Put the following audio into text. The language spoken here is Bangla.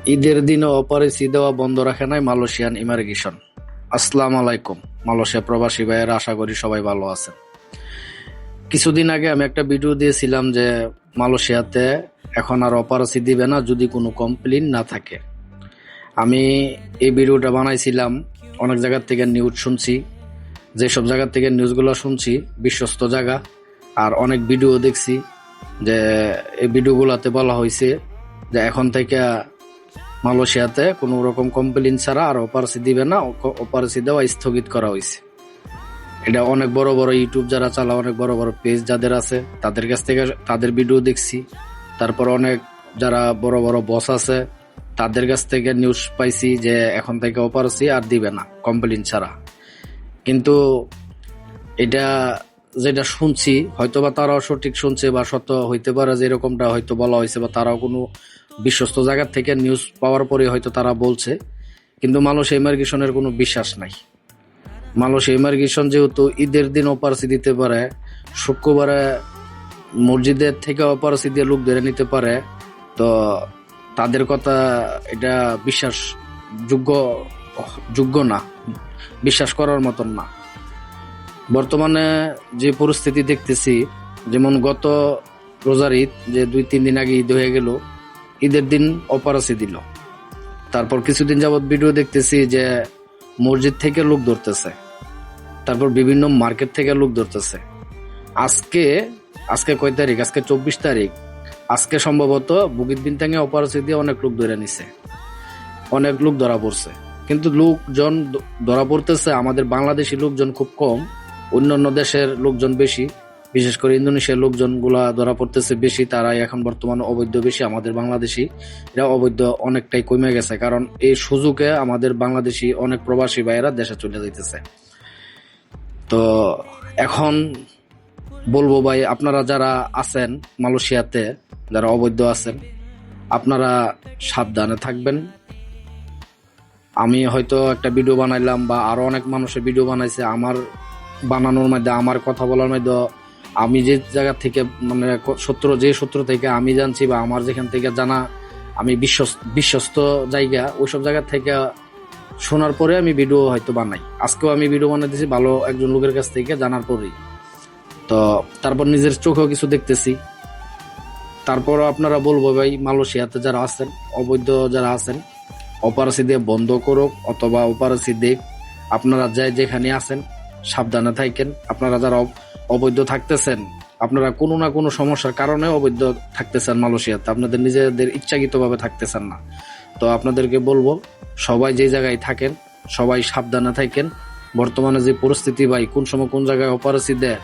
ঈদের দিনে অপরিচি দেওয়া বন্ধ রাখে নাই মালয়েশিয়ান ইমিগ্রেশন। আসসালামু আলাইকুম মালয়েশিয়া প্রবাসী ভাইয়েরা, আশা করি সবাই ভালো আছেন। কিছুদিন আগে আমি একটা ভিডিও দিয়েছিলাম যে মালয়েশিয়াতে এখন আর অপরাসি দিবে না যদি কোনো কমপ্লেইন না থাকে। আমি এই ভিডিওটা বানাইছিলাম, অনেক জায়গার থেকে নিউজ শুনছি, যেসব জায়গার থেকে নিউজগুলো শুনছি বিশ্বস্ত জায়গা, আর অনেক ভিডিও দেখছি যে এই ভিডিওগুলোতে বলা হয়েছে যে এখন থেকে মালয়েশিয়াতে কোনো রকম কমপ্লেইন ছাড়া আর অপারেসি দিবে না, অপারেসি দেওয়া স্থগিত করা হয়েছে। এটা অনেক বড় বড় ইউটিউব যারা চালা, অনেক বড় বড় পেজ যাদের আছে তাদের কাছ থেকে তাদের ভিডিও দেখছি। তারপর অনেক যারা বড় বড় বস আছে তাদের কাছ থেকে নিউজ পাইছি যে এখন থেকে অপারেসি আর দিবে না কমপ্লেইন ছাড়া। কিন্তু এটা যেটা শুনছি হয়তোবা তারাও সঠিক শুনছে বা সত্য হইতে পারে, যে এরকমটা হয়তো বলা হয়েছে বা তারাও কোনো বিশ্বস্ত জায়গা থেকে নিউজ পাওয়ার পরে হয়তো তারা বলছে। কিন্তু মালয়েশিয়া ইমিগ্রেশনের কোনো বিশ্বাস নাই। মালয়েশিয়া ইমিগ্রেশন যেহেতু ঈদের দিন অপারেসি দিতে পারে, শুক্রবারে মসজিদের থেকে অপারেসি দিয়ে লোক ধরে নিতে পারে, তো তাদের কথা এটা যোগ্য যোগ্য না, বিশ্বাস করার মতন না। বর্তমানে যে পরিস্থিতি দেখতেছি, যেমন গত রোজার ঈদ, যে 2-3 দিন আগে ঈদ হয়ে গেল, ঈদের দিন অপারেসি দিল। তারপর কিছুদিন যাবৎ ভিডিও দেখতেছি যে মসজিদ থেকে লোক ধরতেছে, তারপর বিভিন্ন মার্কেট থেকে লোক ধরতেছে। আজকে কয় তারিখ? আজকে 24 তারিখ। আজকে সম্ভবত বুকিত বিনতাঙে অপারেসি দিয়ে অনেক লোক ধরে নিছে, অনেক লোক ধরা পড়ছে। কিন্তু লোকজন ধরা পড়তেছে আমাদের বাংলাদেশি লোকজন খুব কম, অন্যান্য দেশের লোকজন বেশি, বিশেষ করে ইন্দোনেশিয়ার লোকজন গুলা ধরা পড়তেছে বেশি। তারাই এখন বর্তমানে অবৈধ বেশি। আমাদের বাংলাদেশি এরা অবৈধ অনেকটাই কমে গেছে, কারণ এই সুযোগে আমাদের বাংলাদেশি অনেক প্রবাসী ভাইয়েরা দেশে চলে যাইতেছে। তো এখন বলবো ভাই, আপনারা যারা আছেন মালয়েশিয়াতে, যারা অবৈধ আছেন, আপনারা সাবধানে থাকবেন। আমি হয়তো একটা ভিডিও বানাইলাম বা আরো অনেক মানুষের ভিডিও বানাইছে, আমার বানানোর মধ্যে, আমার কথা বলার মধ্যে আমি যে জায়গা থেকে মানে যে সূত্র থেকে আমি জানছি বা আমার যেখান থেকে জানা, আমি বিশ্বস্ত জায়গা, ওইসব জায়গা থেকে শোনার পরে আমি ভিডিও হয়তো বানাই। আজকেও আমি ভিডিও বানাই দিয়েছি ভালো একজন লোকের কাছ থেকে জানার পরেই। তো তারপর নিজের চোখেও কিছু দেখতেছি। তারপর আপনারা বলবো ভাই, মালয়েশিয়াতে যারা আছেন, অবৈধ যারা আছেন, অপারেসি দিয়ে বন্ধ করুক অথবা অপারেসি দেখ, আপনারা যেখানে আছেন সাবধানে থাকেন। আপনারা যারা অবৈধ থাকতেছেন, আপনারা কোনো না কোনো সমস্যার কারণে অবৈধ থাকতেছেন মালয়েশিয়াতে, আপনাদের নিজেদের ইচ্ছাকৃতভাবে থাকতেছেন না। তো আপনাদেরকে বলবো, সবাই যে জায়গায় থাকেন সবাই সাবধানে থাকেন। বর্তমানে যে পরিস্থিতি ভাই, কোন সময় কোন জায়গায় অপারেসি দেয়